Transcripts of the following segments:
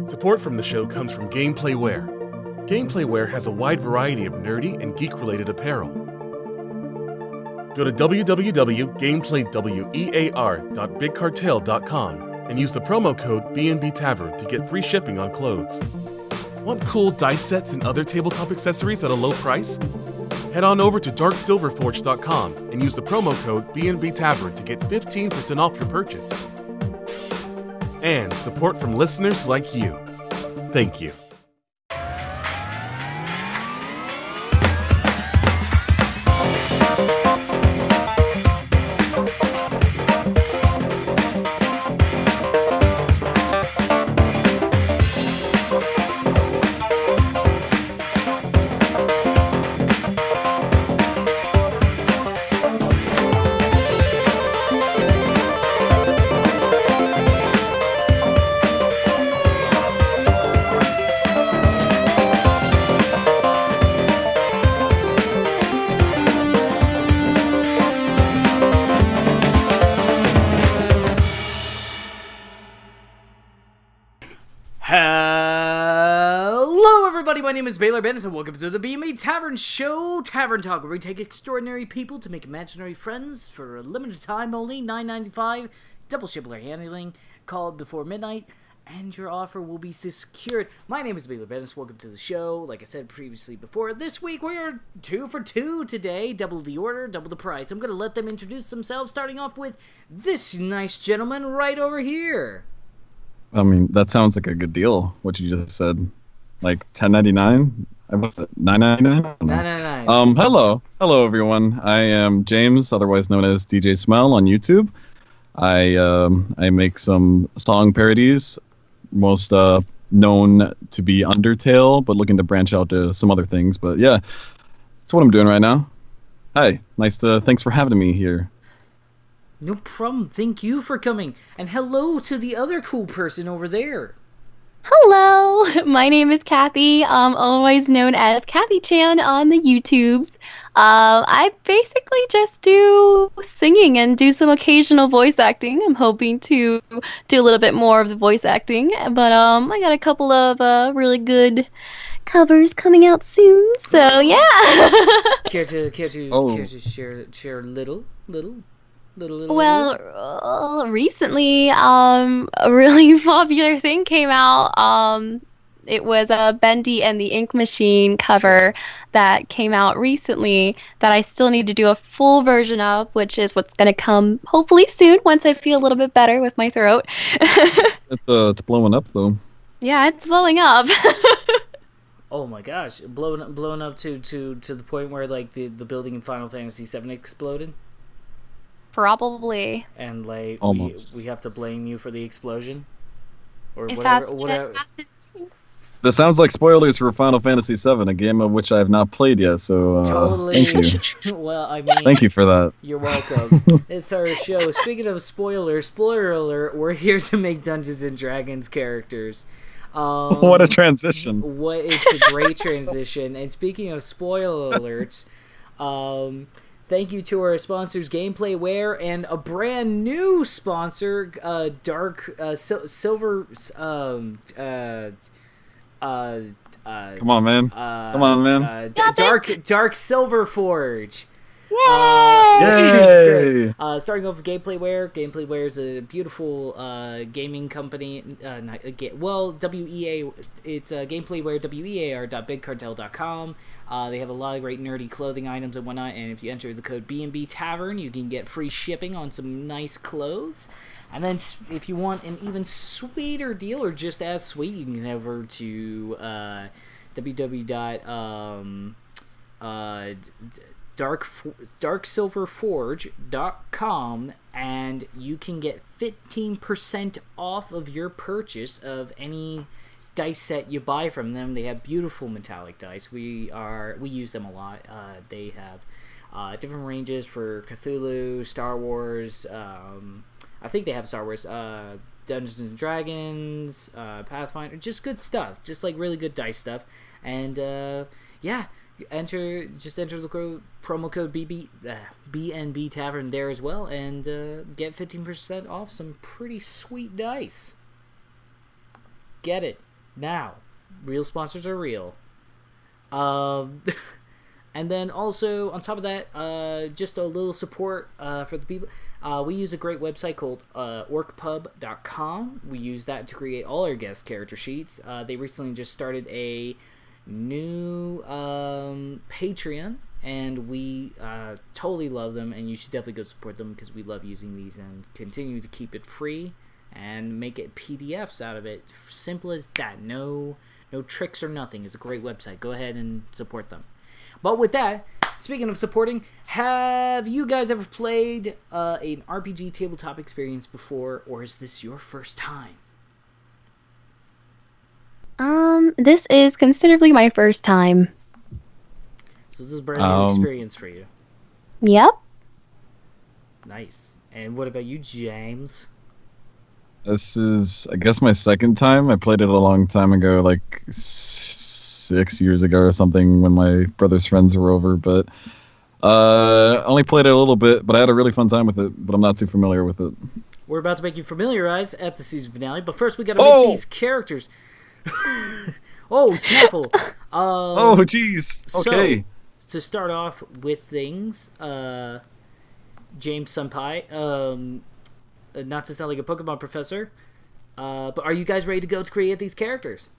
Support from the show comes from Gameplayware. Gameplayware has a wide variety of nerdy and geek-related apparel. Go to www.gameplaydwear.bigcartel.com and use the promo code B&B Tavern to get free shipping on clothes. Want cool dice sets and other tabletop accessories at a low price? Head on over to darksilverforge.com and use the promo code B&B Tavern to get 15% off your purchase. And support from listeners like you. Thank you. My name is Baylor Bendis, and welcome to the B&B Tavern Show, Tavern Talk, where we take extraordinary people to make imaginary friends for a limited time only, $9.95, double shipper handling, call before midnight, and your offer will be secured. My name is Baylor Bendis, welcome to the show. Like I said previously before, this week we are 2 for 2 today, double the order, double the price. I'm going to let them introduce themselves, starting off with this nice gentleman right over here. I mean, that sounds like a good deal, what you just said. Like $10.99? What's it? $9.99? $9.99. Hello everyone. I am James, otherwise known as DjSmell on YouTube. I make some song parodies, most known to be Undertale, but looking to branch out to some other things. But yeah, that's what I'm doing right now. Hi, thanks for having me here. No problem. Thank you for coming, and hello to the other cool person over there. Hello, my name is Kathy, otherwise known as Kathy-chan on the YouTubes. I basically just do singing and do some occasional voice acting. I'm hoping to do a little bit more of the voice acting, but I got a couple of really good covers coming out soon, so yeah. Care to share a little? Well, recently, a really popular thing came out. It was a Bendy and the Ink Machine cover that came out recently that I still need to do a full version of, which is what's going to come hopefully soon once I feel a little bit better with my throat. It's blowing up though. Yeah, it's blowing up. Oh my gosh, blowing up to the point where like the building in Final Fantasy VII exploded. Probably. And like we have to blame you for the explosion, or if whatever. This sounds like spoilers for Final Fantasy VII, a game of which I have not played yet. So totally. Thank you. Well, I mean, thank you for that. You're welcome. It's our show. Speaking of spoiler alert, we're here to make Dungeons and Dragons characters. What a transition! It's a great transition. And speaking of spoiler alerts, thank you to our sponsors, Gameplayware, and a brand new sponsor, Silver. Come on, man! Dark Silver Forge. Yay! Starting off with Gameplayware. Gameplayware is a beautiful gaming company. WEA. It's Gameplayware, WEAR.bigcartel.com. They have a lot of great nerdy clothing items and whatnot. And if you enter the code B&B Tavern, you can get free shipping on some nice clothes. And then if you want an even sweeter deal, or just as sweet, you can head over to darksilverforge.com, and you can get 15% off of your purchase of any dice set you buy from them. They have beautiful metallic dice. We use them a lot. They have different ranges for Cthulhu, Star Wars. I think they have Star Wars, Dungeons and Dragons, Pathfinder, just good stuff, just like really good dice stuff. And yeah, enter the promo code B&B Tavern there as well, and get 15% off some pretty sweet dice. Get it now. Real sponsors are real. And then also, on top of that, just a little support for the people. We use a great website called orcpub.com. We use that to create all our guest character sheets. They recently just started a new Patreon, and we totally love them, and you should definitely go support them because we love using these and continue to keep it free and make it PDFs out of it. Simple as that. No tricks or nothing. It's a great website. Go ahead and support them. But with that, speaking of supporting, have you guys ever played an RPG tabletop experience before, or is this your first time? This is considerably my first time. So this is a brand new experience for you. Yep. Nice. And what about you, James? This is, I guess, my second time. I played it a long time ago, like 6 years ago or something, when my brother's friends were over. But only played it a little bit, but I had a really fun time with it. But I'm not too familiar with it. We're about to make you familiarize at the season finale, but first we got to make these characters. Oh, Snapple. Oh, jeez. Okay. So, to start off with things, James Senpai, not to sound like a Pokemon professor, but are you guys ready to go to create these characters?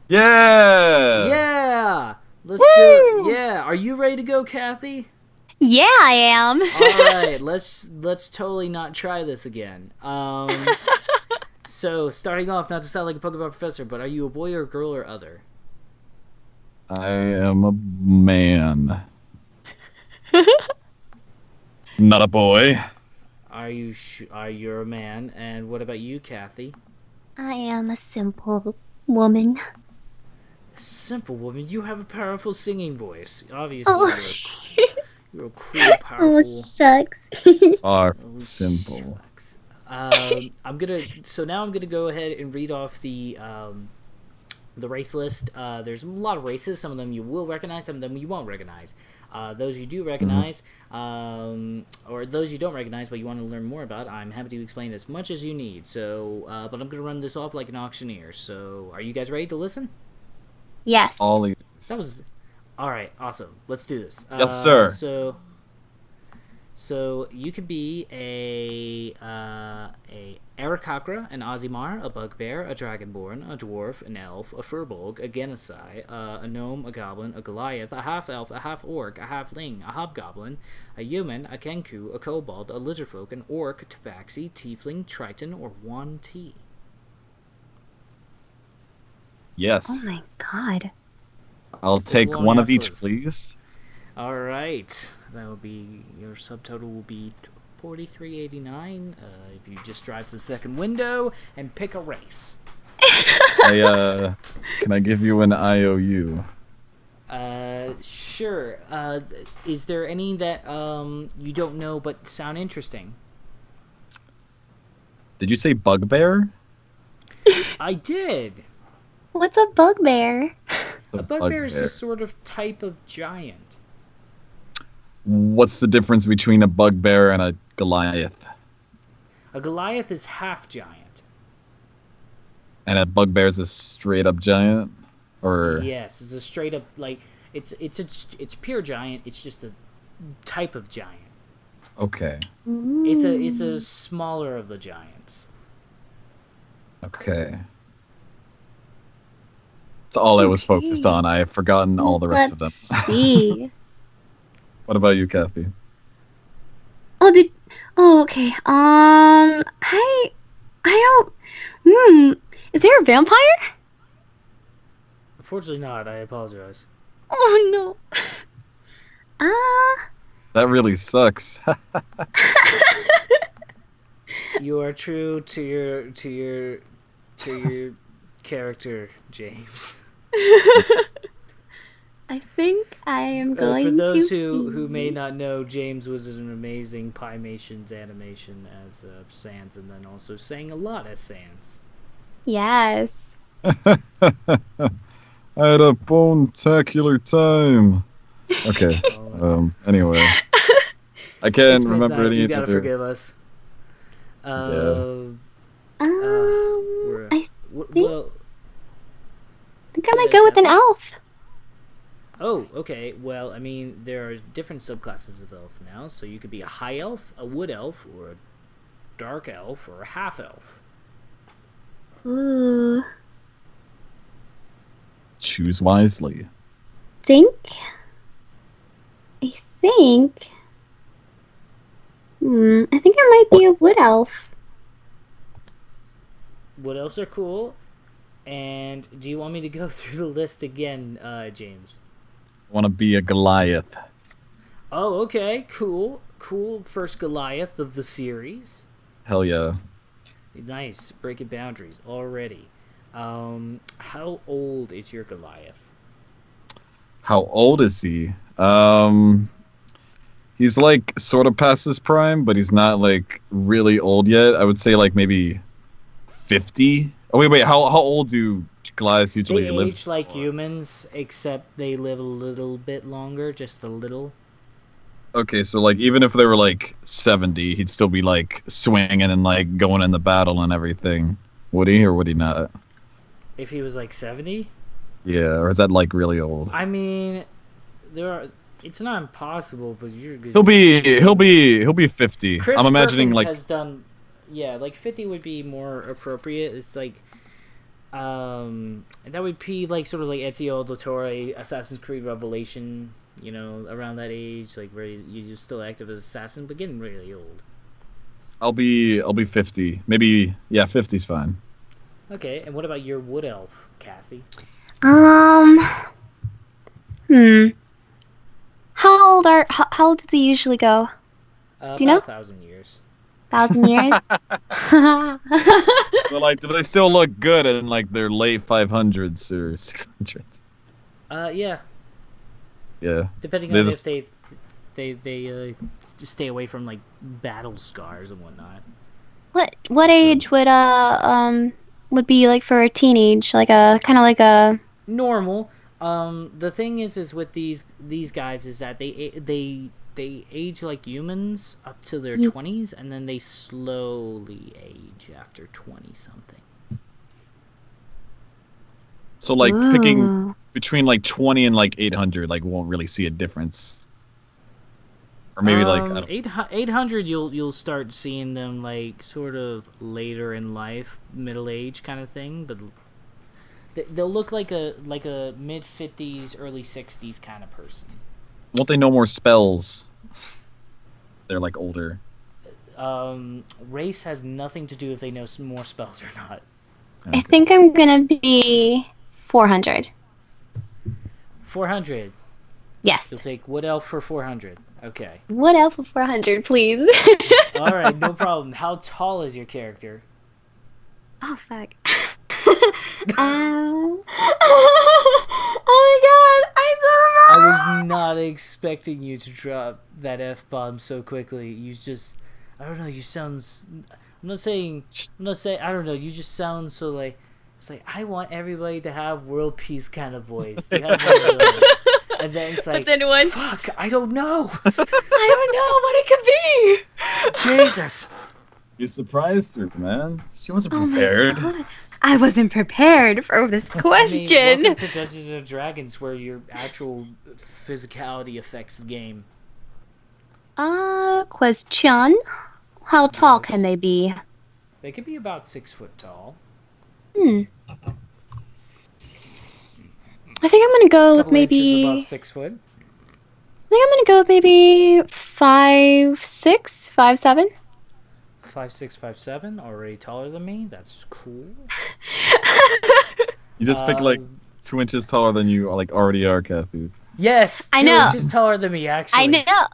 Yeah! Yeah! Let's do it. Yeah, are you ready to go, Kathy? Yeah, I am. Alright, let's totally not try this again. So, starting off, not to sound like a Pokemon professor, but are you a boy or a girl or other? I am a man. Not a boy. Are you a man? And what about you, Kathy? I am a simple woman. Simple woman, you have a powerful singing voice. Obviously, Oh, you're a cool, powerful. oh shucks. Are Oh, simple. shucks. So now I'm gonna go ahead and read off the race list. There's a lot of races. Some of them you will recognize, some of them you won't recognize. Those you do recognize, or those you don't recognize but you want to learn more about, I'm happy to explain as much as you need. So, but I'm gonna run this off like an auctioneer. So, are you guys ready to listen? Yes. All ears. That was all right. Awesome. Let's do this. Yes, sir. So you could be a Arakakra, an Ozimar, a Bugbear, a Dragonborn, a Dwarf, an Elf, a Furbolg, a Genocide, a Gnome, a Goblin, a Goliath, a Half-Elf, a Half-Orc, a Halfling, a Hobgoblin, a Human, a Kenku, a Kobold, a Lizardfolk, an Orc, Tabaxi, Tiefling, Triton, or Yuan Ti. Yes. Oh my god. I'll take long one ass of each, list. please. All right, that will be your subtotal will be 43.89. If you just drive to the second window and pick a race. Can I give you an IOU? Sure. Is there any that you don't know but sound interesting? Did you say bugbear? I did. What's a bugbear? A bugbear is a sort of type of giant. What's the difference between a bugbear and a Goliath? A Goliath is half giant. And a bugbear is a straight up giant? Or Yes, it's a straight up like it's pure giant. It's just a type of giant. okay. It's a smaller of the giants. Okay. That's all I was focused on. I have forgotten all the rest of them. Let's see. What about you, Kathy? Okay. I don't. Is there a vampire? Unfortunately not, I apologize. Oh no. That really sucks. You are true to your character, James. I think I am going For those to. who may not know, James was an amazing Pymations animation as Sans, and then also sang a lot as Sans. Yes. I had a bone-tacular time. Okay. Anyway. I can't It's remember midnight, any you of gotta the... forgive us. I think. Well, I might go with an elf. Oh, okay. Well, I mean, there are different subclasses of elf now, so you could be a high elf, a wood elf, or a dark elf, or a half elf. Ooh. Choose wisely. I think. I think I might be a wood elf. Wood elves are cool. And do you want me to go through the list again, James? I want to be a Goliath. Oh, okay. Cool. Cool first Goliath of the series. Hell yeah. Nice. Breaking boundaries already. How old is your Goliath? How old is he? He's like sort of past his prime, but he's not like really old yet. I would say like maybe 50. Oh wait, how old do Goliaths usually live? They age like humans, except they live a little bit longer, just a little. Okay, so like even if they were like 70, he'd still be like swinging and like going in the battle and everything. Would he or would he not? If he was like 70? Yeah, or is that like really old? I mean, it's not impossible, but you're good. He'll be 50. Chris I'm imagining Perkins like has done, yeah, like 50 would be more appropriate. It's like, that would be like sort of like Ezio Auditore, Assassin's Creed Revelation, you know, around that age, like where you're still active as assassin, but getting really old. I'll be 50. Maybe 50's fine. Okay, and what about your wood elf, Kathy? How old do they usually go? Do you know? 1,000 years. 1,000 years? But like, do they still look good in like their late 500s or 600s? Yeah. Yeah. Depending on if they just stay away from like battle scars and whatnot. What age would be like for a teenage, like a kind of like a normal? The thing is with these guys is that they age like humans up to their 20s, and then they slowly age after 20 something. So like picking between like 20 and like 800, like won't really see a difference. Or maybe like I don't... 800 you'll start seeing them like sort of later in life, middle age kind of thing, but they'll look like a mid 50s, early 60s kind of person. Won't they know more spells? They're like older. Race has nothing to do if they know some more spells or not. Okay. I think I'm gonna be 400. 400. Yes. You'll take wood elf for 400. Okay. Wood elf for 400, please. All right, no problem. How tall is your character? Oh fuck. Oh my god, I don't know. I was not expecting you to drop that F-bomb so quickly. You just, I don't know, you sound, I don't know, you just sound so like, it's like, I want everybody to have world peace kind of voice. You have one of those. And then it's like, fuck, I don't know. I don't know what it could be. Jesus. You surprised her, man. She wasn't prepared. Oh my God. I wasn't prepared for this question. I mean, welcome to Dungeons and Dragons, where your actual physicality affects the game. Question. How tall can they be? They could be about 6 foot tall. I think I'm gonna go with maybe above 6 foot. I think I'm gonna go with maybe 5'6", 5'7". 5'6", 5'7", already taller than me. That's cool. You just picked like 2 inches taller than you like already are, Kathy. Yes, I know. 2 inches taller than me, actually. I know.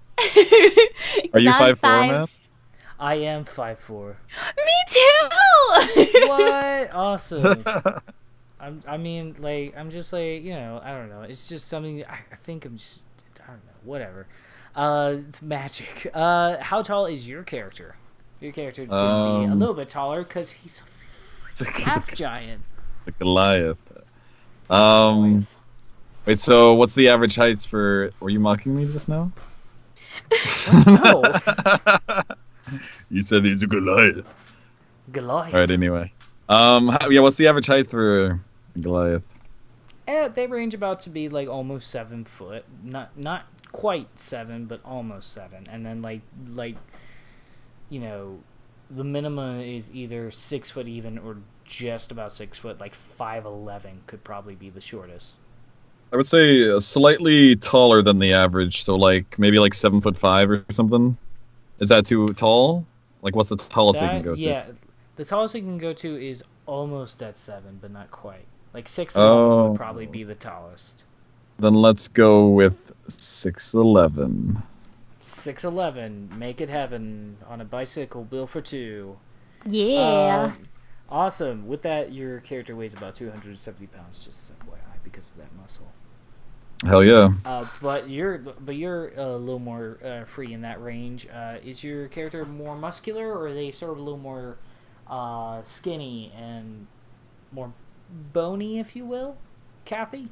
Are you 5'4", man? I am 5'4". Me too. What? Awesome. I mean, like, I'm just like, you know, I don't know. It's just something. I think I'm just, I don't know. Whatever. It's magic. How tall is your character? Your character could be a little bit taller because he's a half giant. The Goliath. Wait, so what's the average heights for... Were you mocking me just now? No. You said he's a Goliath. Goliath. Alright, anyway. What's the average height for Goliath? They range about to be like almost 7 foot, not quite 7, but almost 7, and then like you know, the minimum is either 6 foot even or just about 6 foot. Like 5'11" could probably be the shortest. I would say slightly taller than the average, so like maybe like 7'5" or something. Is that too tall? Like, what's the tallest they can go to? Yeah, the tallest they can go to is almost at 7, but not quite. Like 6'11" would probably be the tallest. Then let's go with 6'11". 6'11", make it heaven on a bicycle built for 2. Yeah. Awesome. With that, your character weighs about 270 pounds, just FYI, because of that muscle. Hell yeah. But you're a little more free in that range. Is your character more muscular, or are they sort of a little more skinny and more bony, if you will, Kathy?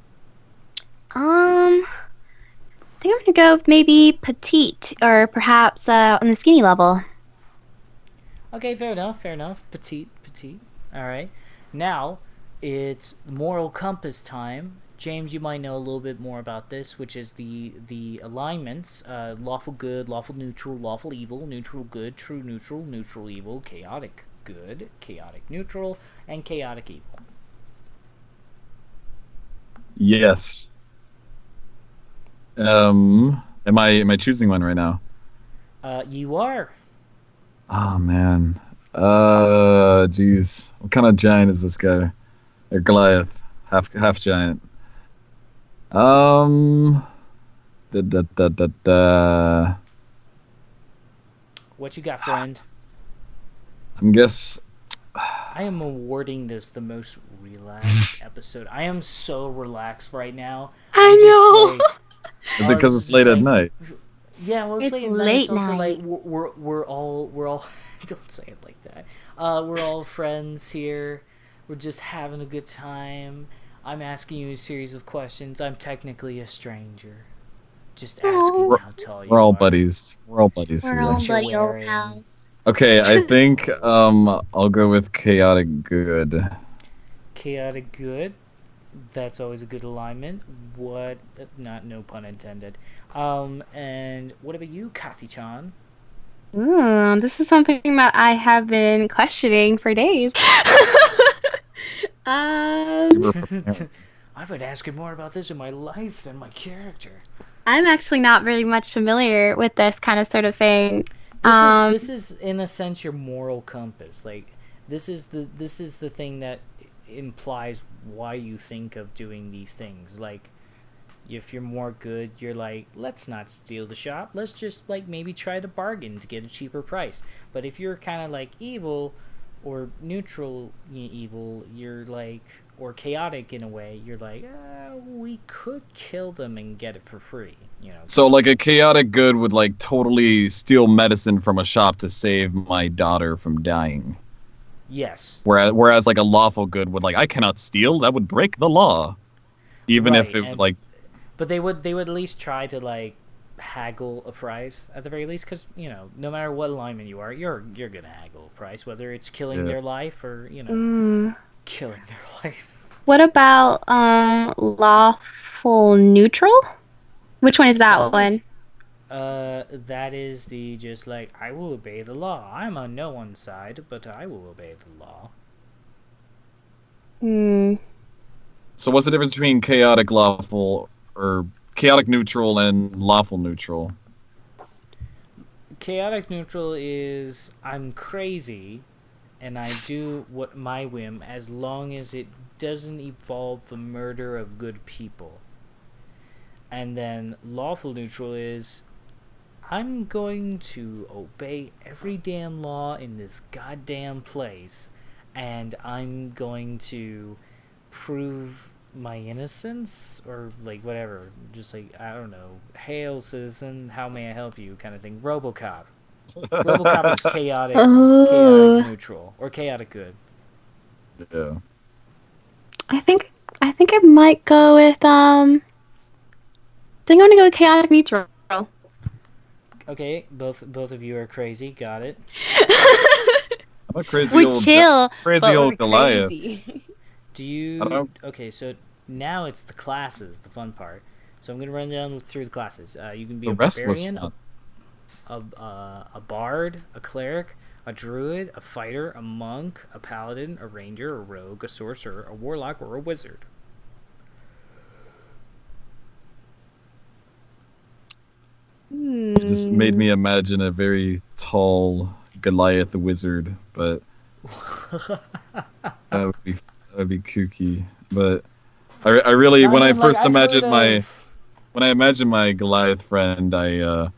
I think I'm gonna go with maybe petite, or perhaps on the skinny level. Okay, fair enough. Petite. All right. Now, it's moral compass time. James, you might know a little bit more about this, which is the alignments: lawful good, lawful neutral, lawful evil, neutral good, true neutral, neutral evil, chaotic good, chaotic neutral, and chaotic evil. Yes. Am I choosing one right now? You are. Oh man. Jeez. What kind of giant is this guy? Or Goliath? Half giant. Da. What you got, friend? I guess. I am awarding this the most relaxed episode. I am so relaxed right now. I know. Is it because it's late at night? Yeah, well, it's late at night. It's also like we're all don't say it like that. We're all friends here. We're just having a good time. I'm asking you a series of questions. I'm technically a stranger. Just asking how tall you are. We're all buddies. We're all buddies here. We're all buddy old pals. Okay, I think I'll go with chaotic good. Chaotic good. That's always a good alignment. What? No pun intended. And what about you, Kathy-chan? This is something that I have been questioning for days. I've been asking more about this in my life than my character. I'm actually not very much familiar with this kind of sort of thing. This is in a sense your moral compass. Like this is the thing that implies why you think of doing these things. Like if you're more good, you're like, let's not steal the shop. Let's just like maybe try to bargain to get a cheaper price. But if you're kind of like evil or neutral evil, you're like, or chaotic in a way, you're like, we could kill them and get it for free, you know. So like a chaotic good would like totally steal medicine from a shop to save my daughter from dying. Yes. Whereas like a lawful good would like, I cannot steal, that would break the law. Even if it like. But they would at least try to like haggle a price at the very least, because you know, no matter what alignment you are, you're gonna haggle a price, whether it's killing their life or killing their life. What about lawful neutral? Which one is that one? That is the just like, I will obey the law. I'm on no one's side, but I will obey the law. So what's the difference between chaotic lawful or chaotic neutral and lawful neutral? Chaotic neutral is I'm crazy and I do what my whim as long as it doesn't involve the murder of good people. And then lawful neutral is I'm going to obey every damn law in this goddamn place, and I'm going to prove my innocence, or like whatever, just like, I don't know, hail citizen, how may I help you kind of thing. RoboCop. RoboCop is chaotic neutral, or chaotic good. Yeah. I think I might go with I think I'm gonna go with chaotic neutral. Okay, both of you are crazy. Got it. I'm a crazy We're old chill, crazy but old we're Goliath. crazy. Do you? Okay, so now it's the classes, the fun part. So I'm gonna run down through the classes. You can be The a restless barbarian, one. a bard, a cleric, a druid, a fighter, a monk, a paladin, a ranger, a rogue, a sorcerer, a warlock, or a wizard. It just made me imagine a very tall Goliath wizard, but that would be kooky. But I really, when I first imagined when I imagined my Goliath friend, I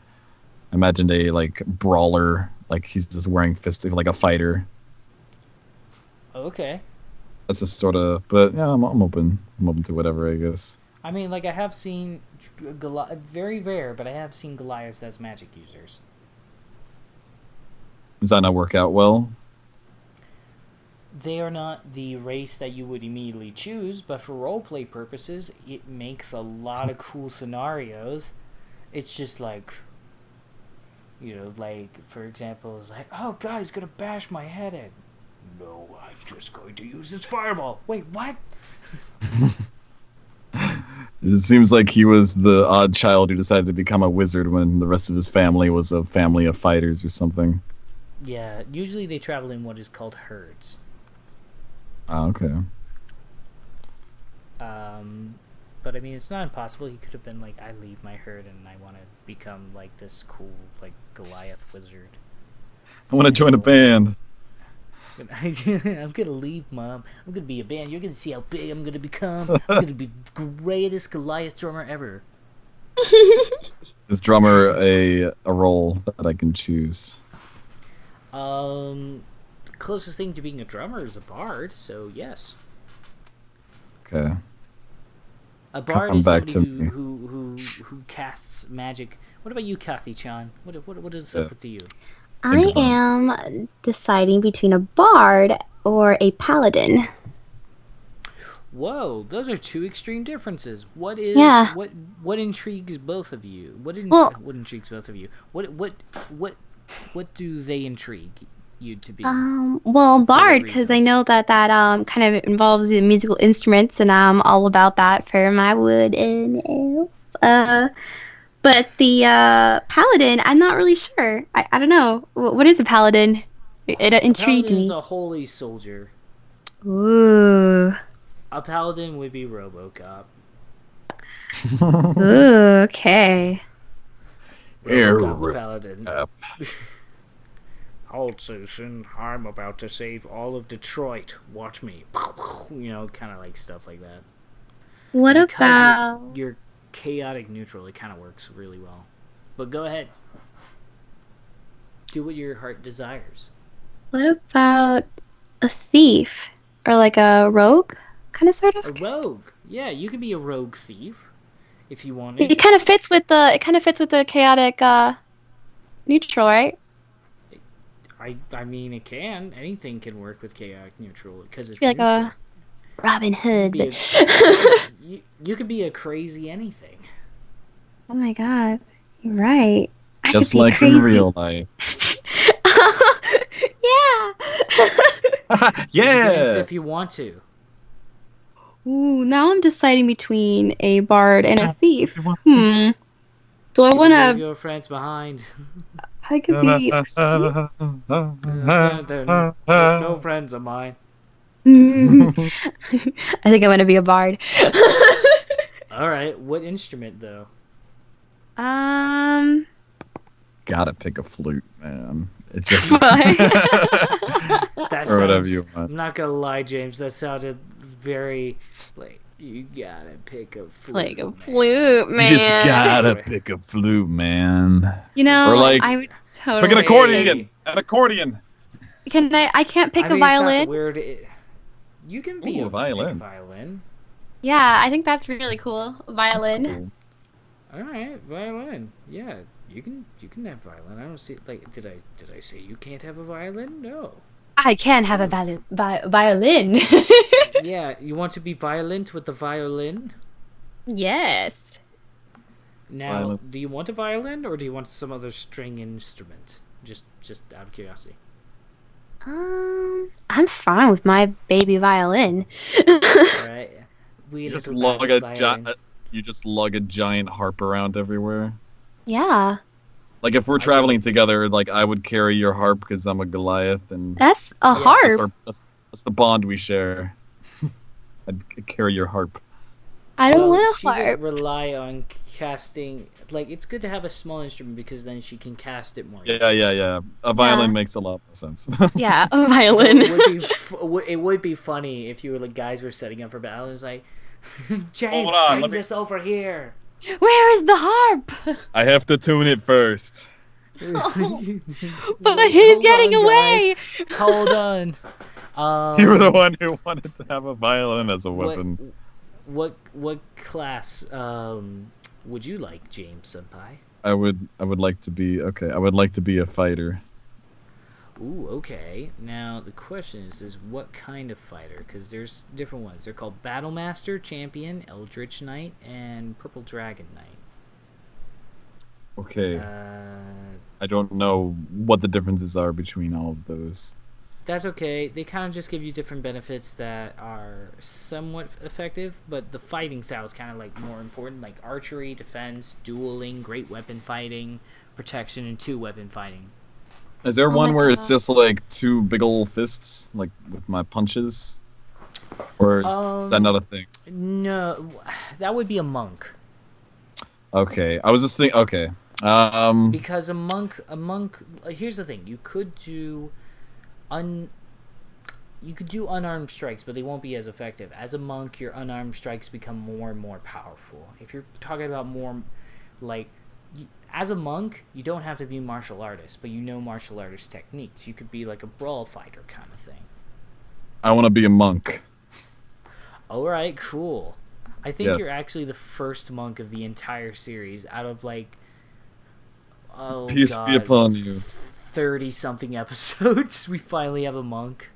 imagined a like brawler, like he's just wearing fists, like a fighter. Okay. That's just sort of, but yeah, I'm open. I'm open to whatever, I guess. I mean, like, I have seen very rare, but I have seen Goliaths as magic users. Does that not work out well? They are not the race that you would immediately choose, but for roleplay purposes, it makes a lot of cool scenarios. It's just like, you know, like, for example, it's like, oh, guy's gonna bash my head in. No, I'm just going to use this fireball. Wait, what? It seems like he was the odd child who decided to become a wizard when the rest of his family was a family of fighters or something. Yeah, usually they travel in what is called herds. Ah, okay. But I mean, it's not impossible. He could have been like, I leave my herd and I want to become like this cool, like, Goliath wizard. I want to join a band. I'm gonna leave, Mom. I'm gonna be a band. You're gonna see how big I'm gonna become. I'm gonna be the greatest Goliath drummer ever. Is drummer a role that I can choose? Closest thing to being a drummer is a bard. So yes. Okay. A bard Come is back somebody to who casts magic. What about you, Kathy-chan? What is up with you? I am deciding between a bard or a paladin. Whoa, those are two extreme differences. What intrigues both of you? What intrigues both of you? What do they intrigue you to be? Well, bard, because I know that kind of involves the musical instruments, and I'm all about that for my wood and elf. But the paladin, I'm not really sure. I don't know. What is a paladin? It intrigued Paladin me. is a holy soldier. Ooh. A paladin would be RoboCop. Ooh, okay. RoboCop the paladin. Hold, Susan. I'm about to save all of Detroit. Watch me. You know, kind of like stuff like that. What because about... You're chaotic neutral. It kind of works really well. But go ahead. Do what your heart desires. What about a thief? Or like a rogue? Kind of, sort of? A rogue. Yeah, you can be a rogue thief. If you wanted. It kind of fits with the chaotic neutral, right? I mean, it can. Anything can work with chaotic neutral because it's like neutral. a Robin Hood. You could be a crazy anything. Oh my god, you're right. Just like in real life. Yeah. Yeah. Dance if you want to. Ooh, now I'm deciding between a bard and a thief. Do I want to? Leave your friends behind. I could be. No friends of mine. I think I want to be a bard. All right, what instrument though? Gotta pick a flute, man. It just That or whatever sounds, you want. I'm not gonna lie, James. That sounded very like you gotta pick a flute. Like a flute, man. You just gotta pick a flute, man. You know, or like, I would totally. pick an accordion. An accordion. Can I can't pick I a mean, it's not violin. weird. You can be Ooh, a violin. violin. Yeah, I think that's really cool. Violin. That's cool. All right, violin. Yeah, you can have violin. I don't see like did I say you can't have a violin? No. I can have a violin. Yeah, you want to be violent with the violin? Yes. Now, Violence. do you want a violin or do you want some other string instrument? Just out of curiosity. I'm fine with my baby violin. All right. You just little lug battle a violin. you just lug a giant harp around everywhere. Yeah, Like if we're I do. traveling together, like I would carry your harp because I'm a Goliath, and that's a Yes. harp. that's the bond we share. I'd carry your harp. I don't Well, want she a would harp. rely on casting. Like, it's good to have a small instrument because then she can cast it more. Yeah. A violin makes a lot more sense. Yeah, a Though violin. it would be funny if you were like guys were setting up for battle. It's like, James, Hold on, bring let me- this over here. Where is the harp? I have to tune it first. But Wait, he's hold getting on, away. guys. Hold on. You were the one who wanted to have a violin as a What weapon. what class would you like, James Senpai? I would like to be I would like to be a fighter. Ooh, okay. Now the question is what kind of fighter? Because there's different ones. They're called Battle Master, Champion, Eldritch Knight, and Purple Dragon Knight. Okay. I don't know what the differences are between all of those. That's okay. They kind of just give you different benefits that are somewhat effective, but the fighting style is kind of like more important, like archery, defense, dueling, great weapon fighting, protection, and 2-weapon fighting. Is there Oh one my where it's God. just like two big old fists, like with my punches? Or is that not a thing? No, that would be a monk. Okay. I was just thinking, okay. Because a monk. Here's the thing: you could do unarmed strikes, but they won't be as effective. As a monk, your unarmed strikes become more and more powerful. If you're talking about more, like, as a monk, you don't have to be a martial artist, but you know martial artist techniques. You could be like a brawl fighter kind of thing. I want to be a monk. All right, cool. I think you're Yes. actually the first monk of the entire series out of like, oh Peace god, be upon you. 30 something episodes. We finally have a monk.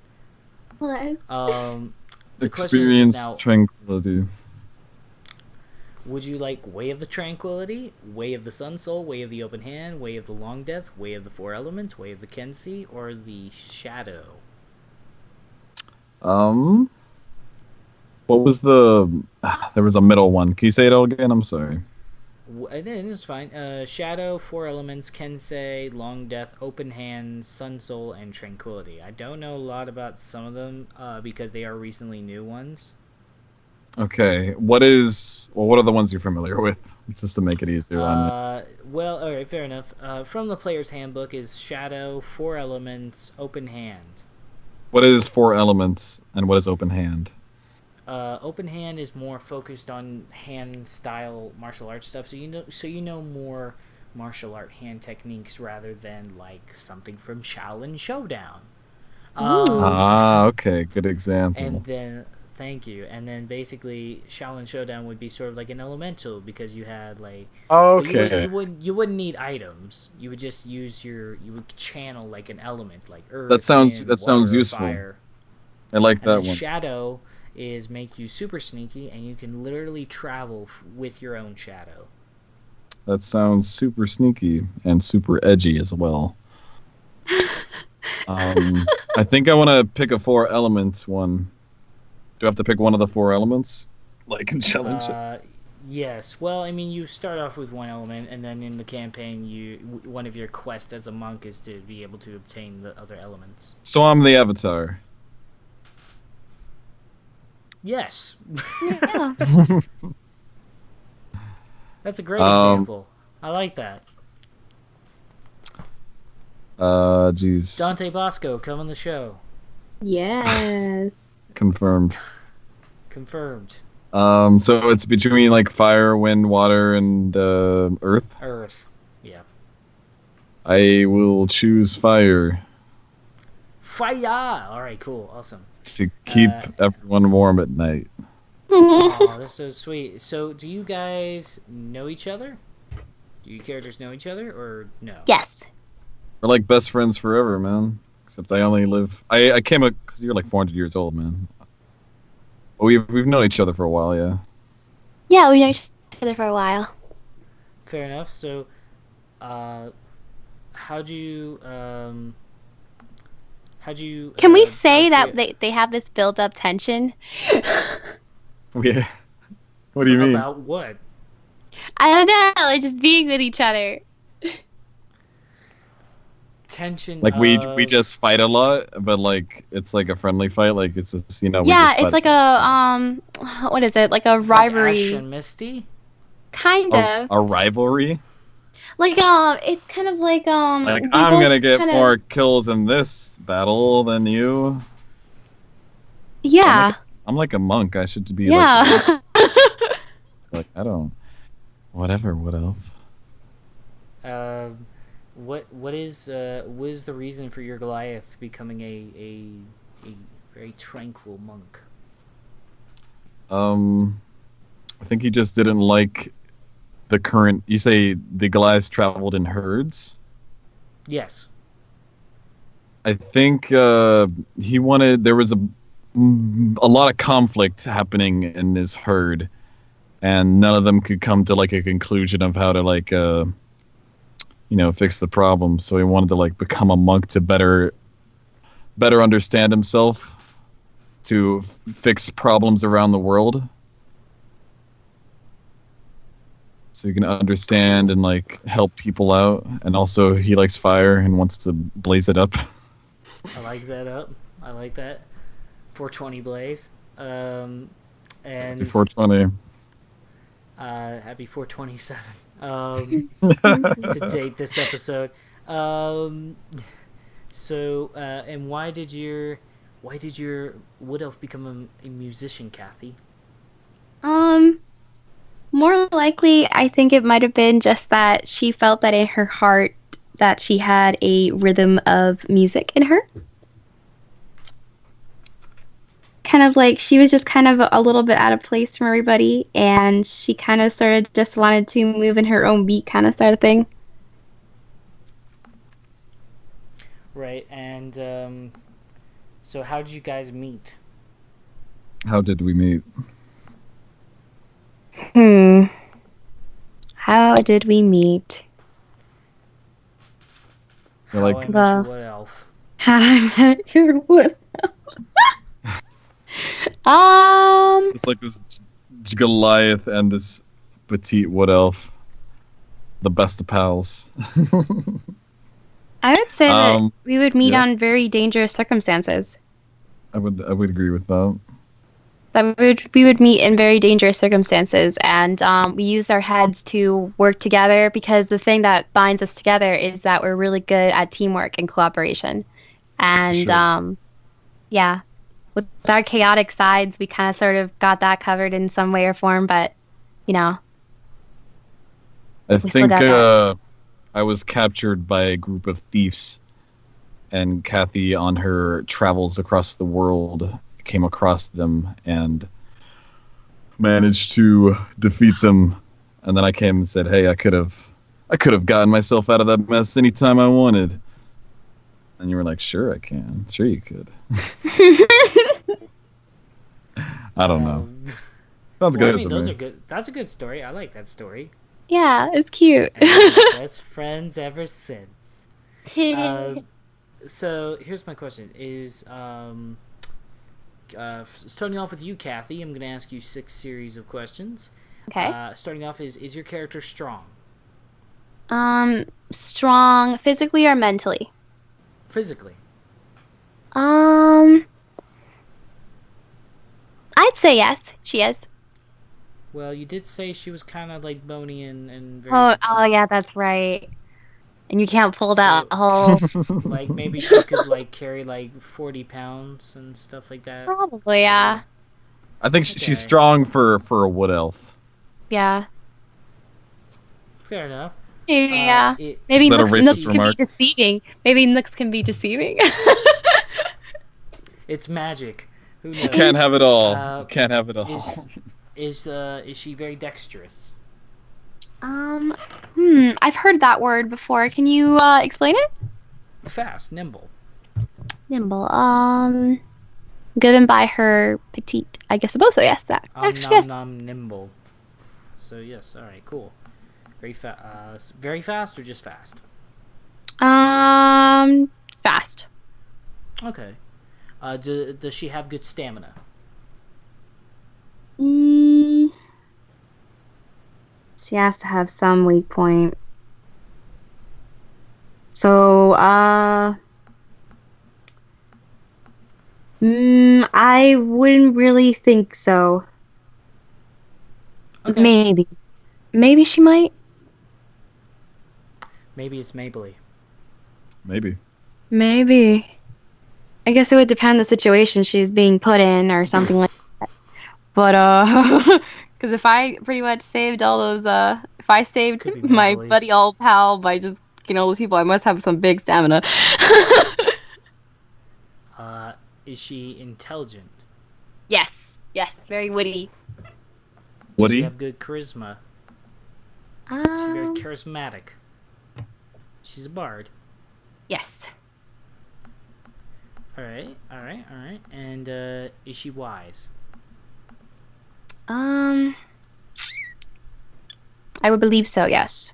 What? The question Experience is now, tranquility. would you like Way of the Tranquility, Way of the Sun Soul, Way of the Open Hand, Way of the Long Death, Way of the Four Elements, Way of the Kensi, or the Shadow? What was the? There was a middle one. Can you say it all again? I'm sorry. It is fine. Shadow, Four Elements, Kensei, Long Death, Open Hand, Sun Soul, and Tranquility. I don't know a lot about some of them because they are recently new ones. Okay. What are the ones you're familiar with? Just to make it easier on me. Well, all right, fair enough. From the player's handbook is Shadow, Four Elements, Open Hand. What is Four Elements and what is Open Hand? Open Hand is more focused on hand style martial arts stuff, so you know more martial art hand techniques rather than like something from Shaolin Showdown. Okay, good example. And then thank you. And then basically Shaolin Showdown would be sort of like an elemental because you had like Okay. you wouldn't need items. You would just you would channel like an element like earth. That sounds water, useful. Fire. I like And that then one. Shadow is make you super sneaky, and you can literally travel with your own shadow. That sounds super sneaky and super edgy as well. I think I want to pick a Four Elements one. Do I have to pick one of the Four Elements? Like in challenge. Yes. Well, I mean, you start off with one element, and then in the campaign, one of your quests as a monk is to be able to obtain the other elements. So I'm the Avatar. Yes. Yeah. That's a great example. I like that. Jeez. Dante Bosco, come on the show. Yes. Confirmed. Confirmed. So it's between like fire, wind, water, and earth. Earth. Yeah. I will choose fire Fire! Alright, cool. Awesome. to keep everyone warm at night. Oh, that's so sweet. So, do you guys know each other? Do your characters know each other, or no? Yes. We're like best friends forever, man. Except I only live. I came up because you're like 400 years old, man. Well, we've known each other for a while, yeah. Yeah, we know each other for a while. Fair enough. So, how'd you Can we say that outfit- they have this built-up tension? Yeah. What do you mean? About what? I don't know. Like just being with each other. Tension. Like we just fight a lot, but like it's like a friendly fight. Like it's just we Yeah, just it's like a what is it? Like a like rivalry. Ash and Misty. Kind of. a rivalry. Like it's kind of like Like we I'm both gonna get kinda- more kills in this battle than you. Yeah. I'm like a monk. I should be Yeah. like I don't. Whatever. What else? What is the reason for your Goliath becoming a very tranquil monk? I think he just didn't like the current. You say the Goliaths traveled in herds. Yes. I think he wanted. There was a lot of conflict happening in this herd, and none of them could come to like a conclusion of how to like fix the problem. So he wanted to like become a monk to better understand himself, to fix problems around the world. So you can understand and like help people out, and also he likes fire and wants to blaze it up. I like that. I like that. 420 blaze. And Happy 420. happy 427. To date this episode. So and why did your wood elf become a musician, Kathy? More likely, I think it might have been just that she felt that in her heart that she had a rhythm of music in her. Kind of like she was just kind of a little bit out of place from everybody, and she kind of sort of just wanted to move in her own beat kind of sort of thing. Right, and so how did you guys meet? How did we meet? How did we meet? You're How like, I met Well- your wood elf. How I met your wood elf. it's like this Goliath and this petite wood elf, the best of pals. I would say that Um, we would meet yeah. on very dangerous circumstances. I would agree with that. We would meet in very dangerous circumstances, and we used our heads to work together because the thing that binds us together is that we're really good at teamwork and cooperation. And Sure. yeah, with our chaotic sides, we kind of sort of got that covered in some way or form, but I We still think got that. I was captured by a group of thieves, and Kathy, on her travels across the world, came across them and managed to defeat them. And then I came and said, "Hey, I could have gotten myself out of that mess anytime I wanted." And you were like, "Sure, I can. Sure, you could." I don't know. Sounds Well, good I mean, to those me. are good. That's a good story. I like that story. yeah, it's cute. And we've been best friends ever since. So here's my question: Is starting off with you, Kathy? I'm going to ask you 6 series of questions. Okay. Starting off is your character strong? Strong physically or mentally? Physically. I'd say yes, she is. Well, you did say she was kind of like bony and very Oh petite. yeah, that's right. And you can't pull that So- whole. Like maybe she could like carry like 40 pounds and stuff like that. Probably, yeah. I think Okay. she's strong for a wood elf. Yeah. Fair enough. Maybe, yeah. It, Maybe Is that a looks racist can remark? be deceiving. Maybe looks can be deceiving. it's magic. Who knows? You can't have it all. Uh, You can't have it all. Is she very dexterous? I've heard that word before. Can you explain it? Fast, nimble. Nimble. Given by her petite. I guess suppose so. Yes, that. Actually, yes. Nimble. So yes, all right, cool. Very fast. Very fast or just fast? Fast. Okay. Does she have good stamina? She has to have some weak point. So, I wouldn't really think so. Okay. Maybe she might. Maybe it's Mabley. Maybe. I guess it would depend the situation she's being put in or something like that. But because if I pretty much saved all those, if I saved Could be my Mabley. buddy old pal by just all those people, I must have some big stamina. Is she intelligent? Yes, very witty. Does she Woody? have good charisma? Is she very Um, charismatic? She's a bard. yes. All right. And is she wise? I would believe so. Yes.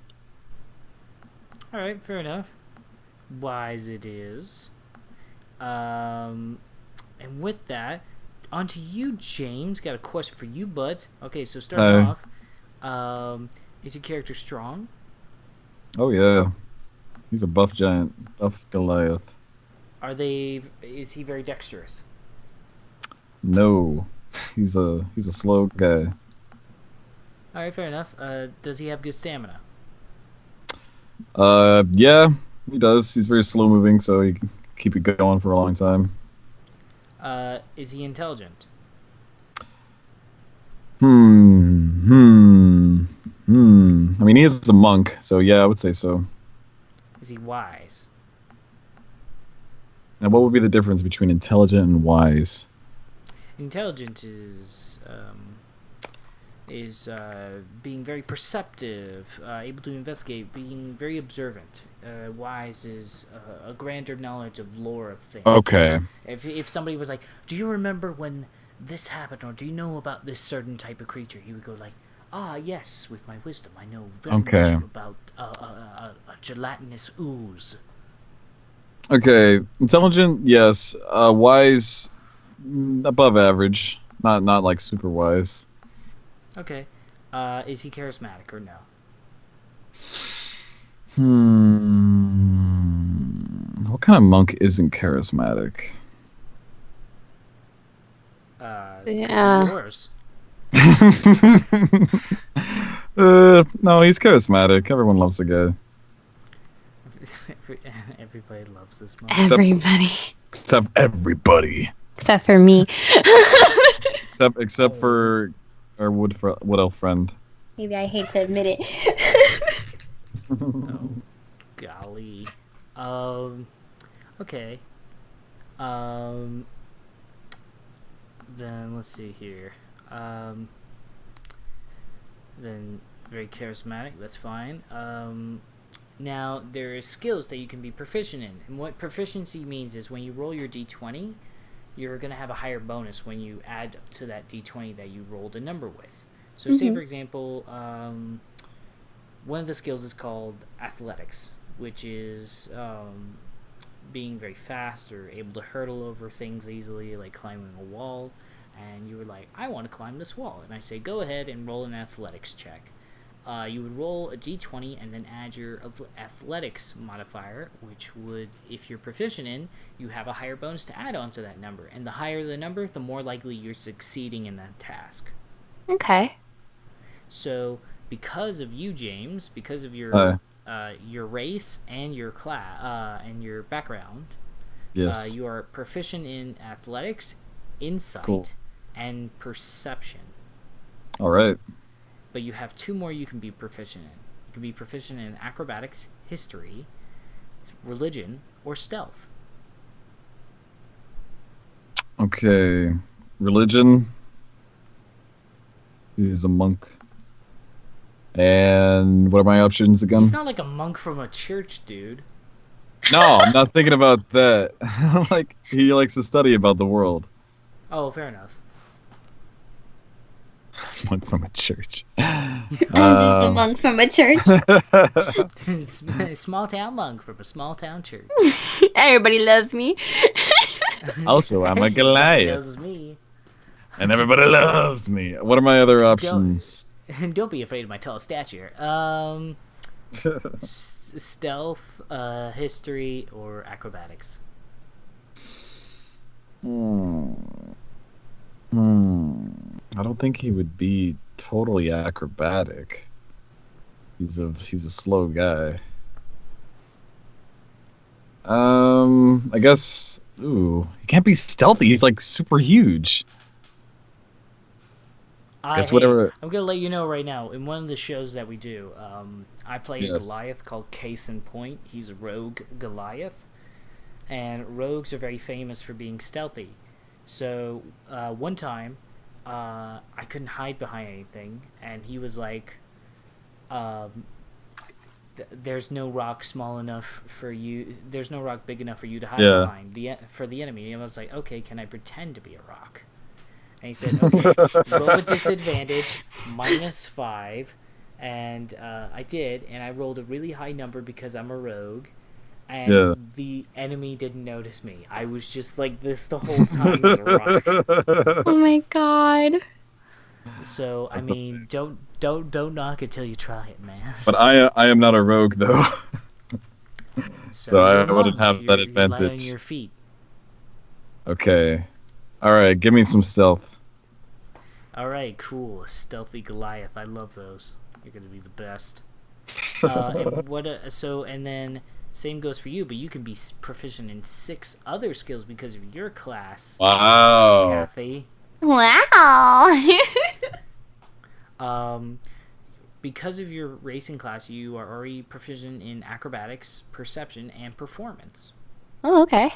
All right, fair enough. Wise it is. And with that, on to you, James. Got a question for you, buds. Okay, so starting off, is your character strong? Oh yeah. He's a buff giant, buff Goliath. Is he very dexterous? No, he's a slow guy. All right, fair enough. Does he have good stamina? Yeah, he does. He's very slow moving, so he can keep it going for a long time. Is he intelligent? I mean, he is a monk, so yeah, I would say so. Is he wise? Now, what would be the difference between intelligent and wise? Intelligent is being very perceptive, able to investigate, being very observant. Wise is a grander knowledge of lore of things. Okay. If somebody was like, "Do you remember when this happened?" or "Do you know about this certain type of creature?" he would go like, "Ah, yes. With my wisdom, I know very Okay. much about a gelatinous ooze." Okay, intelligent, yes. Wise, above average. Not like super wise. Okay. Is he charismatic or no? What kind of monk isn't charismatic? Yeah. Yours. No, he's charismatic. Everyone loves the guy. Everybody loves this one. Everybody Except everybody. except for me. Except for our wood elf friend. Maybe I hate to admit it. Oh, golly. Okay. Then let's see here. Then very charismatic. That's fine. Now there are skills that you can be proficient in, and what proficiency means is when you roll your d20, you're gonna have a higher bonus when you add to that d20 that you rolled a number with. So, say for example, one of the skills is called athletics, which is being very fast or able to hurdle over things easily, like climbing a wall. And you were like, "I want to climb this wall," and I say, "Go ahead and roll an athletics check." You would roll a d20 and then add your athletics modifier, which would, if you're proficient in, you have a higher bonus to add on to that number. And the higher the number, the more likely you're succeeding in that task. Okay. So, because of you, James, because of your race and your class and your background, Yes. you are proficient in athletics, insight, Cool. and perception. All right. But you have two more you can be proficient in. You can be proficient in acrobatics, history, religion, or stealth. Okay. Religion. He's a monk. And what are my options again? He's not like a monk from a church, dude. No, I'm not thinking about that. Like, he likes to study about the world. Oh, fair enough. Monk from a church. I'm just a monk from a church. Small town monk from a small town church. Everybody loves me. Also, I'm a Everybody Goliath. loves me. And everybody loves me. What are my other options? And don't be afraid of my tall stature. Stealth, history, or acrobatics? I don't think he would be totally acrobatic. He's a slow guy. I guess. Ooh, he can't be stealthy. He's like super huge. Guess whatever. I'm gonna let you know right now. In one of the shows that we do, I play a Goliath called Case in Point. He's a rogue Goliath, and rogues are very famous for being stealthy. So one time, I couldn't hide behind anything, and he was like, "There's no rock small enough for you. There's no rock big enough for you to hide behind for the enemy." And I was like, "Okay, can I pretend to be a rock?" And he said, "Okay, roll with disadvantage, -5." And I did, and I rolled a really high number because I'm a rogue. And the enemy didn't notice me. I was just like this the whole time as a rock. Oh my god. So I mean, don't knock it till you try it, man. But I am not a rogue though, so I wouldn't have that You're advantage. light on your feet. Okay, all right, give me some stealth. All right, cool. Stealthy Goliath. I love those. You're gonna be the best. And then same goes for you, but you can be proficient in 6 other skills because of your class. Wow. Kathy. Wow. Because of your racing class, you are already proficient in acrobatics, perception, and performance. Oh, okay.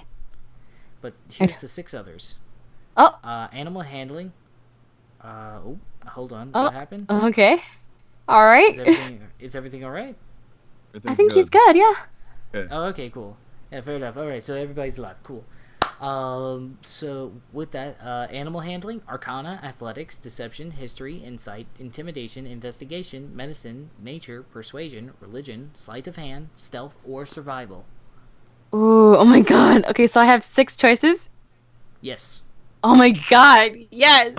But here's the 6 others. Oh. Animal handling. Hold on. What happened? Okay. All right. Is everything all right? I think he's good. Yeah. Okay. Oh, okay, cool. Yeah, fair enough. All right, so everybody's alive. Cool. So with that, animal handling, arcana, athletics, deception, history, insight, intimidation, investigation, medicine, nature, persuasion, religion, sleight of hand, stealth, or survival. Ooh, oh my god. Okay, so I have 6 choices. Yes. Oh my god. Yes.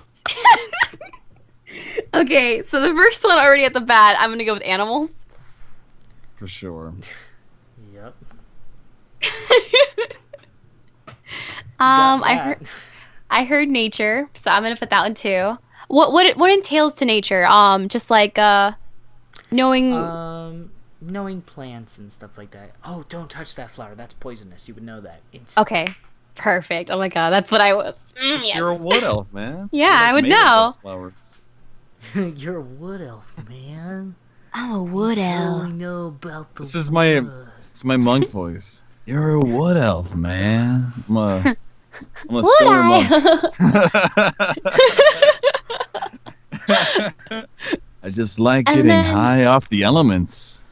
Okay, so the first one already at the bat, I'm gonna go with animals. For sure. Yep. I heard nature, so I'm gonna put that one too. What entails to nature? Just like knowing. Knowing plants and stuff like that. Oh, don't touch that flower. That's poisonous. You would know that. Okay, perfect. Oh my god, that's what I was. Yes. You're a wood elf, man. Yeah, You're, like, I would made of know. those flowers. You're a wood elf, man. I'm a wood elf. Totally know about the This is my monk voice. You're a wood elf, man. I'm a stoner monk. I just like getting high off the elements.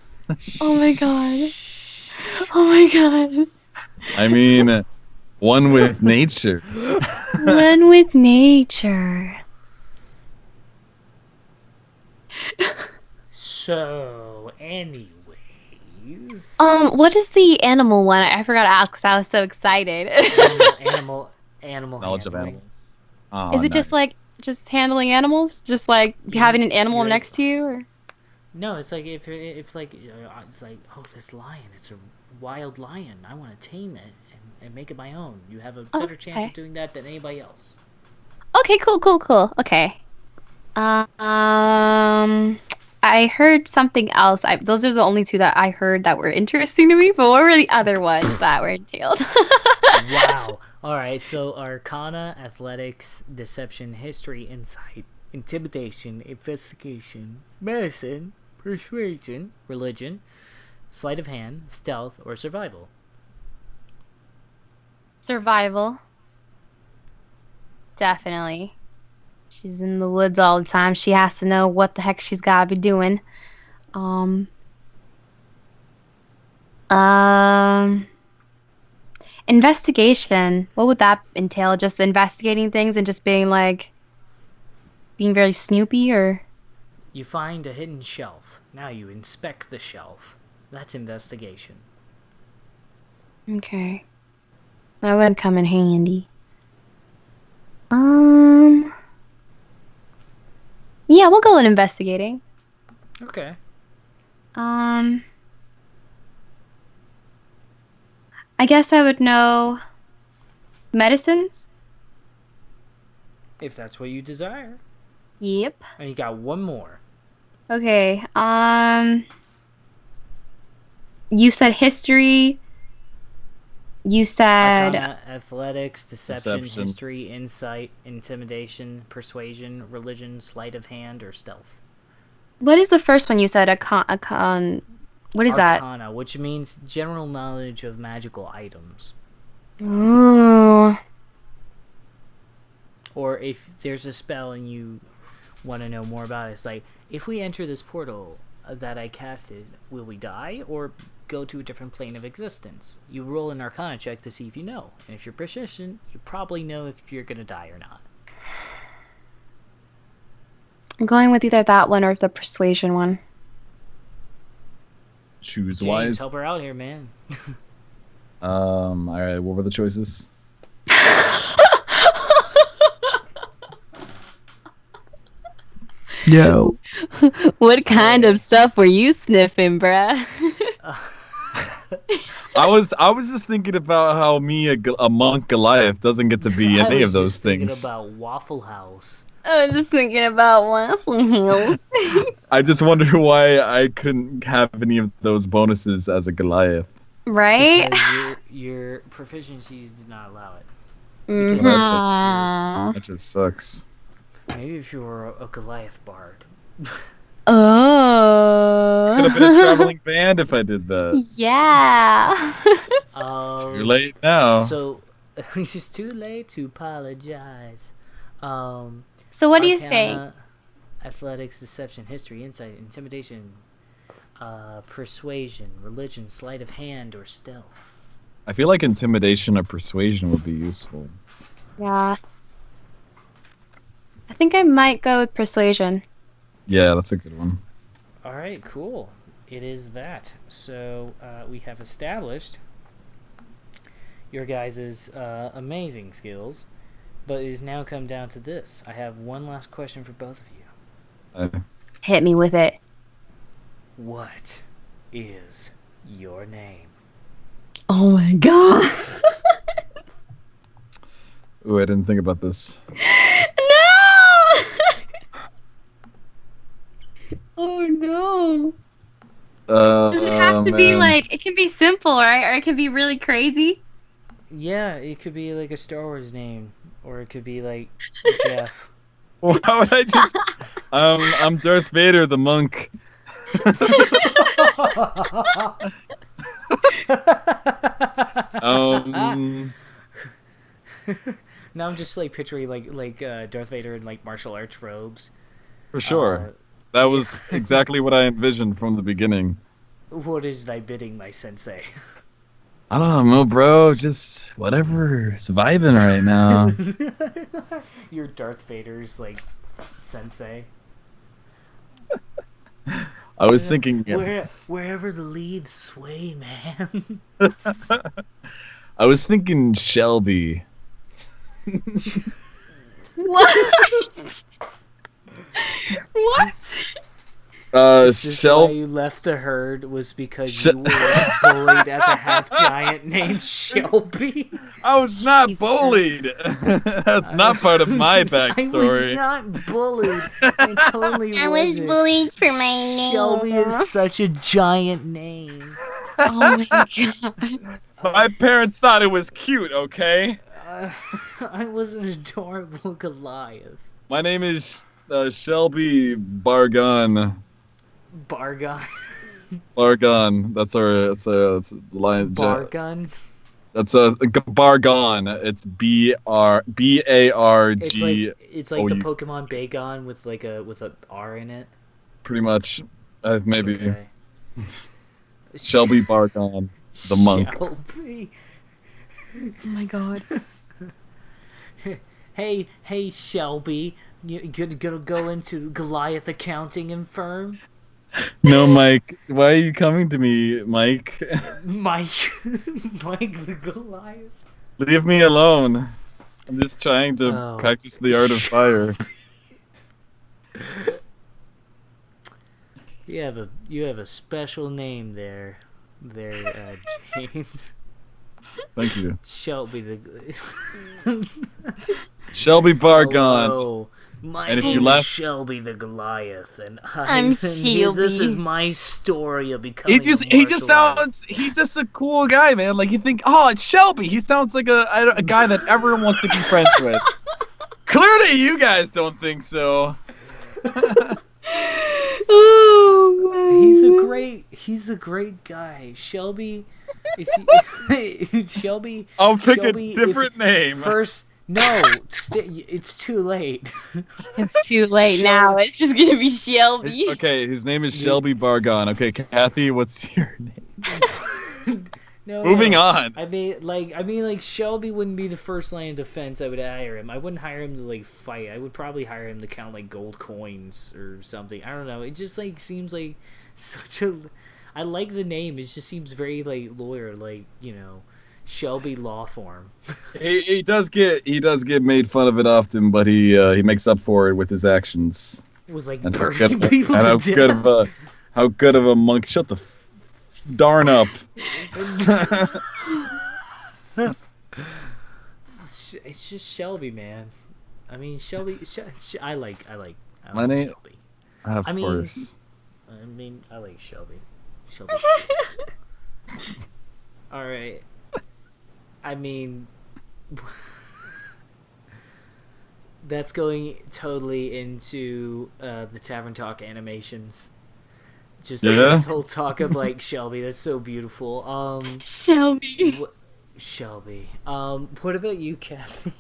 Oh my god. Oh my god. I mean, one with nature. One with nature. So, anyways. What is the animal one? I forgot to ask because I was so excited. Animal Knowledge of handling. animals. Oh, is it just handling animals? Just like having an animal next to you? Or? No, it's like if it's like oh, this lion, it's a wild lion. I want to tame it and make it my own. You have a better chance of doing that than anybody else. Okay, cool. Okay. I heard something else. Those are the only 2 that I heard that were interesting to me. But what were the other ones that were entailed? Wow. All right. So arcana, athletics, deception, history, insight, intimidation, investigation, medicine, persuasion, religion, sleight of hand, stealth, or survival. Survival. Definitely. She's in the woods all the time. She has to know what the heck she's gotta be doing. Investigation. What would that entail? Just investigating things and just being very snoopy, or? You find a hidden shelf. Now you inspect the shelf. That's investigation. Okay. That would come in handy. Yeah, we'll go with investigating. Okay. I guess I would know medicines. If that's what you desire. Yep. And you got one more. Okay. You said history. You said Arcana, athletics, deception, Deception. history, insight, intimidation, persuasion, religion, sleight of hand, or stealth. what is the first one you said? What is that? Arcana, which means general knowledge of magical items. Ooh. Or if there's a spell and you want to know more about it, it's like, if we enter this portal that I casted, will we die or go to a different plane of existence? You roll an Arcana check to see if you know. And if you're proficient, you probably know if you're going to die or not. I'm going with either that one or the persuasion one. Choose James, wise. help her out here, man. All right. What were the choices? Yo. What kind of stuff were you sniffing, bruh? I was just thinking about how a monk Goliath doesn't get to be any of those things. I was just thinking about Waffle House. I was just thinking about Waffle Hills. I just wonder why I couldn't have any of those bonuses as a Goliath. Right? Because your proficiencies did not allow it. Mhm. That just sucks. Maybe if you were a Goliath bard. Could Oh. have been a traveling band if I did that. Yeah. Too late now. So, it's too late to apologize. So what do you think? Arcana, athletics, deception, history, insight, intimidation, persuasion, religion, sleight of hand, or stealth. I feel like intimidation or persuasion would be useful. Yeah. I think I might go with persuasion. Yeah, that's a good one. Alright, cool. It is that. So, we have established your guys' amazing skills, but it has now come down to this. I have one last question for both of you. Hit me with it. What is your name? Oh my god. Ooh, I didn't think about this. No! Oh no. Does it have to be man. like, it can be simple, right? Or it can be really crazy? Yeah, it could be like a Star Wars name, or it could be like Jeff. Why would I just? I'm Darth Vader, the monk. Now I'm just like picturing like Darth Vader in like martial arts robes. For sure. That was exactly what I envisioned from the beginning. What is thy bidding, my sensei? I don't know, bro. Just whatever. It's vibing right now. You're Darth Vader's like sensei. I was thinking. Wherever the leaves sway, man. I was thinking Shelby. What? What? This is why Shelby. you left the herd was because you were bullied as a half giant named Shelby. I was not bullied. That's not part of my backstory. I was not bullied. I totally I was wasn't. bullied for my name. Shelby is such a giant name. Oh my god. My parents thought it was cute. Okay. I was an adorable Goliath. My name is Shelby Bargon. Bargon. Bargon. That's the line. Bargon. That's a Bargon. It's B-A-R-G. It's like the Pokemon Bagon with a R in it. Pretty much. Maybe. Okay. Shelby Bargon, the monk. Shelby. Oh my god. Hey, Shelby. You gonna go into Goliath accounting firm? No, Mike. Why are you coming to me, Mike? Mike the Goliath. Leave me alone. I'm just trying to practice the art of fire. You have a special name there, James. Thank you. Shelby the. Shelby Bargon. Hello. My And if you name is left- Shelby the Goliath, and I'm Shelby. This is my story of becoming. He just sounds. He's just a cool guy, man. Like you think, oh, it's Shelby. He sounds like a guy that everyone wants to be friends with. Clearly, you guys don't think so. Oh, He's a great guy, Shelby. Shelby. I'll pick Shelby, a different name. First, no, it's too late. it's too late now. It's just gonna be Shelby. Okay, his name is Shelby Bargon. Okay, Kathy, what's your name? No, Moving on. I mean, Shelby wouldn't be the first line of defense I would hire him. I wouldn't hire him to like fight. I would probably hire him to count like gold coins or something. I don't know. It just like seems like such a. I like the name. It just seems very like lawyer, like Shelby Law Form. He does get made fun of it often, but he makes up for it with his actions. It was like And burning people to death. How good of a monk? Shut the darn up. It's just Shelby, man. I mean, Shelby. I like My name- Shelby. Of I mean- course. I mean, I like Shelby. Shelby. All right. I mean, that's going totally into the Tavern Talk animations. Just the whole talk of like Shelby. That's so beautiful. Shelby. Shelby. What about you, Kathy?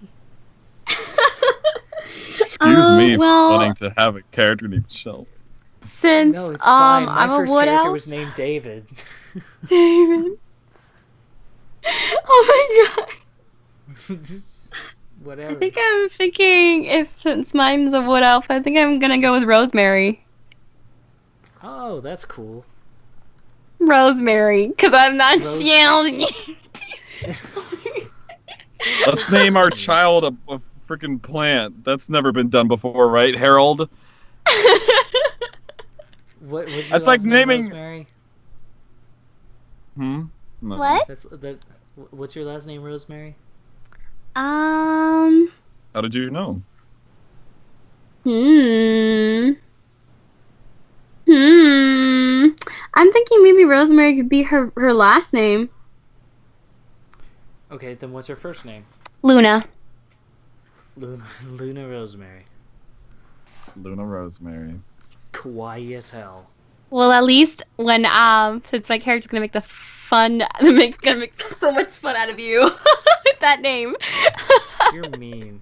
Excuse me for well- wanting to have a character named Shelby. Since No, it's fine. My I'm first a wood character elf. was named David. David. Oh my god. Whatever. I think I'm thinking since mine's a wood elf, I think I'm gonna go with Rosemary. Oh, that's cool. Rosemary, because I'm not Shelby. Let's name our child a freaking plant. That's never been done before, right, Harold? What's your That's last like name, naming- Rosemary? No. What? What's your last name, Rosemary? How did you know? I'm thinking maybe Rosemary could be her last name. Okay, then what's her first name? Luna. Luna Rosemary. Luna Rosemary. Kawaii as hell. Well, at least when since my character's gonna make gonna make so much fun out of you with that name. You're mean.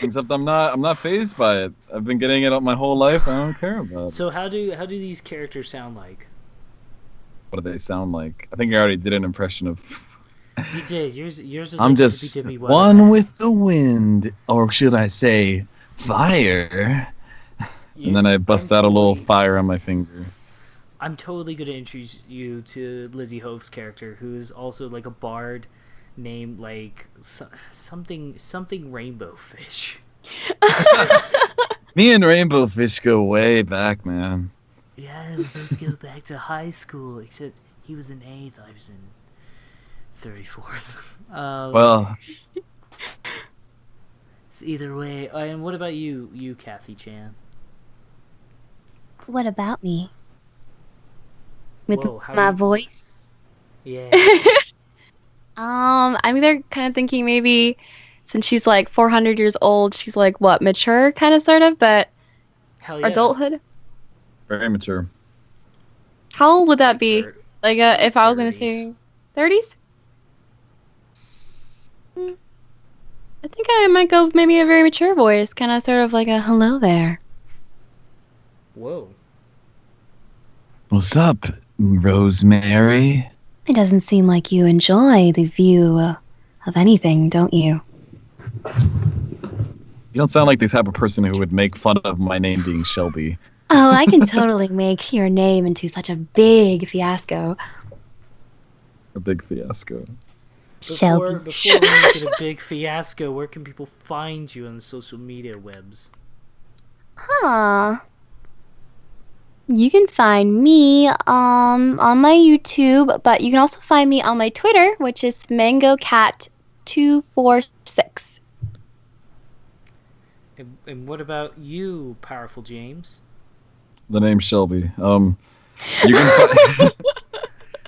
Except I'm not fazed by it. I've been getting it up my whole life. I don't care about it. So how do these characters sound like? What do they sound like? I think I already did an impression of. You did. Yours is I'm like just Timmy one Weatherman. with the wind, or should I say, fire? And then I bust out a little fire on my finger. I'm totally gonna introduce you to Lizzie Hove's character, who is also like a bard named like something Rainbow Fish. Me and Rainbow Fish go way back, man. Yeah, we both go back to high school, except he was in 8th, I was in 34th. Well, It's either way. And what about you, Kathy Chan? What about me? With Whoa, how my do you- voice? Yeah. I'm either kind of thinking maybe since she's like 400 years old, she's like what, mature kind of sort of, but Hell yeah. adulthood. very mature. How old would that be? Like if I was gonna 30s. say 30s? I think I might go with maybe a very mature voice, kind of sort of like a hello there. Whoa. What's up, Rosemary? It doesn't seem like you enjoy the view of anything, don't you? You don't sound like the type of person who would make fun of my name being Shelby. Oh, I can totally make your name into such a big fiasco. A big fiasco. Shelby. Before we make it a big fiasco, where can people find you on the social media webs? Huh. You can find me on my YouTube, but you can also find me on my Twitter, which is MangoCat246. And what about you, powerful James? The name's Shelby.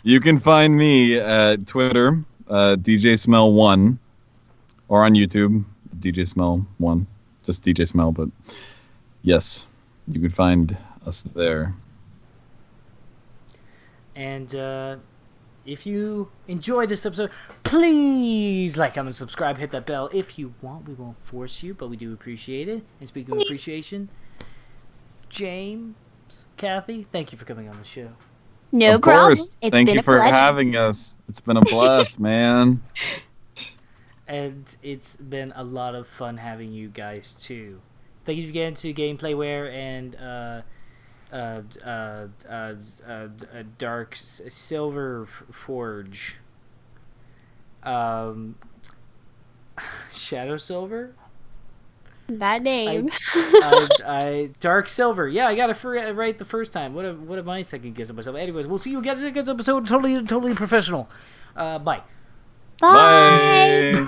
You can find me at Twitter, DjSmell1, or on YouTube, DjSmell1, just DjSmell. But yes, you can find us there. And if you enjoyed this episode, please like, comment, subscribe, hit that bell. If you want, we won't force you, but we do appreciate it. And speaking of appreciation, James, Kathy, thank you for coming on the show. No Of problem. course. It's Thank been you a for pleasure. having us. It's been a blast, man. And it's been a lot of fun having you guys too. Thank you again to Gameplayware and Dark Silver Forge. Shadow Silver? Bad name. I Dark Silver. Yeah, I got it right the first time. What am I second guessing myself? Anyways, we'll see you again in the next episode. Totally professional. Bye. Bye. Bye.